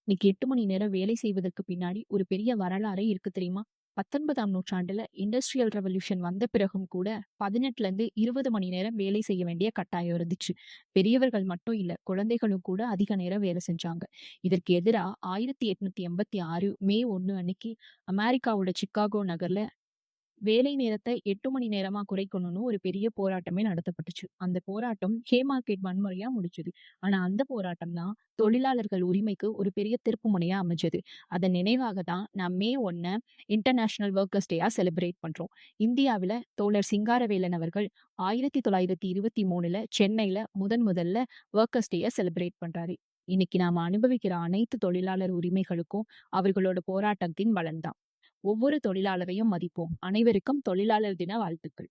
இன்னைக்கு 8 மணி நேரம் வேலை செய்வதற்கு பின்னாடி ஒரு பெரிய வரலாறே இருக்கு தெரியுமா? 19ஆம் நூற்றாண்டுல இண்டஸ்ட்ரியல் ரெவல்யூஷன் வந்த பிறகும் கூட 18ல இருந்து 20 மணி நேரம் வேலை செய்ய வேண்டிய கட்டாயம் இருந்துச்சு. பெரியவர்கள் மட்டும் இல்ல, குழந்தைகளும் கூட அதிக நேரம் வேலை செஞ்சாங்க. இதற்கு எதிரா 1886 மே 1 அன்னைக்கு அமெரிக்காவோட சிக்காகோ நகர்ல வேலை நேரத்த 8 மணி நேரமா குறைக்கணும்னு ஒரு பெரிய போராட்டமே நடத்தப்பட்டுச்சு. அந்த போராட்டம் ஹேமார்கெட் வன்முறையா முடிஞ்சது. ஆனா அந்த போராட்டம் தான் தொழிலாளர்கள் உரிமைக்கு ஒரு பெரிய திருப்புமுனையா அமைஞ்சது. அதன் நினைவாக தான் நான் மே 1 இன்டர்நேஷனல் வொர்க்கர்ஸ் டேயா செலிப்ரேட் பண்றோம். இந்தியாவில தோழர் சிங்காரவேலன் அவர்கள் 1923ல சென்னையில முதல்ல வொர்க்கர்ஸ் டேய செலிப்ரேட் பண்றாரு. இன்னைக்கு நாம அனுபவிக்கிற அனைத்து தொழிலாளர் உரிமைகளுக்கும் அவர்களோட போராட்டத்தின் பலன் தான். ஒவ்வொரு தொழிலாளரையும் மதிப்போம். அனைவருக்கும் தொழிலாளர் தின வாழ்த்துக்கள்.